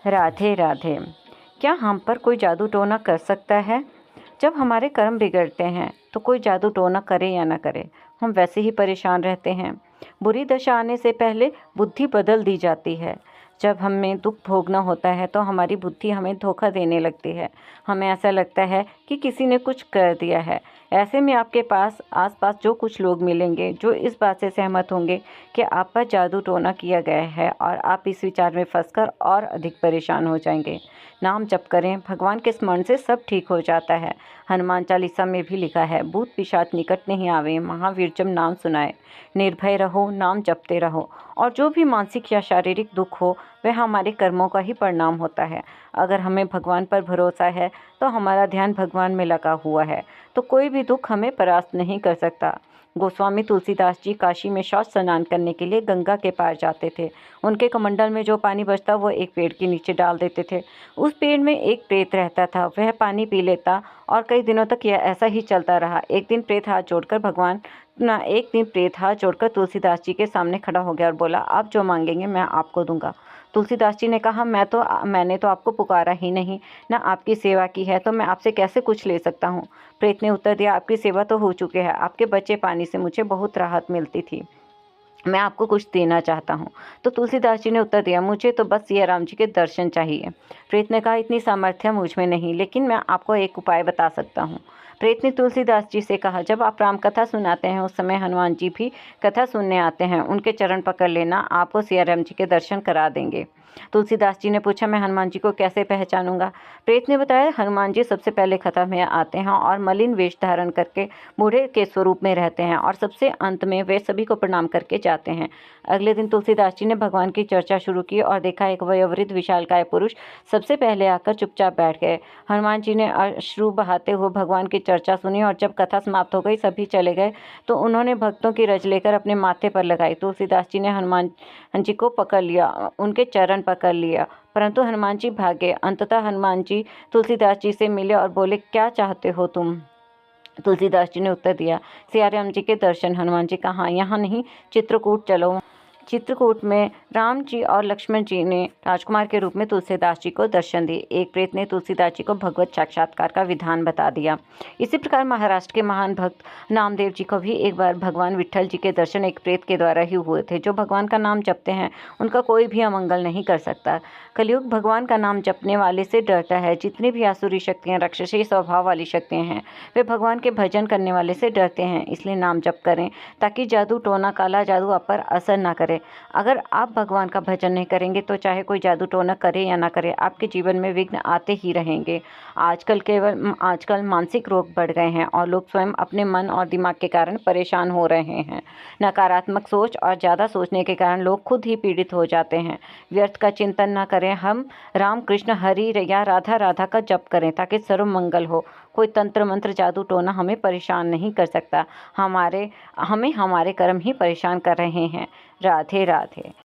राधे राधे। क्या हम पर कोई जादू टोना कर सकता है? जब हमारे कर्म बिगड़ते हैं तो कोई जादू टोना करे या ना करे, हम वैसे ही परेशान रहते हैं। बुरी दशा आने से पहले बुद्धि बदल दी जाती है। जब हमें दुख भोगना होता है तो हमारी बुद्धि हमें धोखा देने लगती है। हमें ऐसा लगता है कि किसी ने कुछ कर दिया है। ऐसे में आपके पास आसपास जो कुछ लोग मिलेंगे जो इस बात से सहमत होंगे कि आप पर जादू टोना किया गया है, और आप इस विचार में फंसकर और अधिक परेशान हो जाएंगे। नाम जप करें, भगवान के स्मरण से सब ठीक हो जाता है। हनुमान चालीसा में भी लिखा है, भूत पिशाच निकट नहीं आवे, महावीर जब नाम सुनाए। निर्भय रहो, नाम जपते रहो, और जो भी मानसिक या शारीरिक दुख हो वह हमारे कर्मों का ही परिणाम होता है। अगर हमें भगवान पर भरोसा है तो हमारा ध्यान भगवान में लगा हुआ है तो कोई भी दुख हमें परास्त नहीं कर सकता। गोस्वामी तुलसीदास जी काशी में शौच स्नान करने के लिए गंगा के पार जाते थे। उनके कमंडल में जो पानी बचता वो एक पेड़ के नीचे डाल देते थे। उस पेड़ में एक प्रेत रहता था, वह पानी पी लेता और कई दिनों तक यह ऐसा ही चलता रहा। एक दिन प्रेत हाथ जोड़कर तुलसीदास जी के सामने खड़ा हो गया और बोला, आप जो मांगेंगे मैं आपको दूंगा। तुलसीदास जी ने कहा, मैंने तो आपको पुकारा ही नहीं, ना आपकी सेवा की है, तो मैं आपसे कैसे कुछ ले सकता हूँ। प्रेत ने उत्तर दिया, आपकी सेवा तो हो चुकी है, आपके बचे पानी से मुझे बहुत राहत मिलती थी, मैं आपको कुछ देना चाहता हूँ। तो तुलसीदास जी ने उत्तर दिया, मुझे तो बस सिया राम जी के दर्शन चाहिए। प्रेत ने कहा, इतनी सामर्थ्य मुझ में नहीं, लेकिन मैं आपको एक उपाय बता सकता हूँ। प्रेत ने तुलसीदास जी से कहा, जब आप राम कथा सुनाते हैं उस समय हनुमान जी भी कथा सुनने आते हैं, उनके चरण पकड़ लेना, आपको सिया राम जी के दर्शन करा देंगे। तुलसीदास जी ने पूछा, मैं हनुमान जी को कैसे पहचानूंगा? प्रेत ने बताया, हनुमान जी सबसे पहले कथा में आते हैं और मलिन वेश धारण करके बूढ़े के स्वरूप में रहते हैं, और सबसे अंत में वे सभी को प्रणाम करके जाते हैं। अगले दिन तुलसीदास जी ने भगवान की चर्चा शुरू की और देखा एक वयोवृद्ध विशालकाय पुरुष सबसे पहले आकर चुपचाप बैठ गए। हनुमान जी ने अश्रु बहाते हुए भगवान की चर्चा सुनी, और जब कथा समाप्त हो गई, सभी चले गए, तो उन्होंने भक्तों की रज लेकर अपने माथे पर लगाई। तुलसीदास जी ने हनुमान जी को पकड़ लिया, उनके चरण पकड़ लिया, परंतु हनुमान जी भागे। अंततः हनुमान जी तुलसीदास जी से मिले और बोले, क्या चाहते हो तुम? तुलसीदास जी ने उत्तर दिया, सिया राम जी के दर्शन। हनुमान जी, कहाँ? यहाँ नहीं, चित्रकूट चलो। चित्रकूट में राम जी और लक्ष्मण जी ने राजकुमार के रूप में तुलसीदास जी को दर्शन दिए। एक प्रेत ने तुलसीदास जी को भगवत साक्षात्कार का विधान बता दिया। इसी प्रकार महाराष्ट्र के महान भक्त नामदेव जी को भी एक बार भगवान विट्ठल जी के दर्शन एक प्रेत के द्वारा ही हुए थे। जो भगवान का नाम जपते हैं उनका कोई भी अमंगल नहीं कर सकता। कलयुग भगवान का नाम जपने वाले से डरता है। जितनी भी आसुरी शक्तियाँ, राक्षसी स्वभाव वाली शक्तियाँ हैं, वे भगवान के भजन करने वाले से डरते हैं। इसलिए नाम जप करें ताकि जादू टोना, काला जादू आप पर असर ना करे। अगर आप भगवान का भजन नहीं करेंगे तो चाहे कोई जादू टोना करे या ना करे, आपके जीवन में विघ्न आते ही रहेंगे। आजकल मानसिक रोग बढ़ गए हैं और लोग स्वयं अपने मन और दिमाग के कारण परेशान हो रहे हैं। नकारात्मक सोच और ज़्यादा सोचने के कारण लोग खुद ही पीड़ित हो जाते हैं। व्यर्थ का चिंतन न करें, हम राम कृष्ण हरि या राधा राधा का जप करें ताकि सर्व मंगल हो। कोई तंत्र मंत्र जादू टोना हमें परेशान नहीं कर सकता। हमें हमारे कर्म ही परेशान कर रहे हैं। राधे राधे।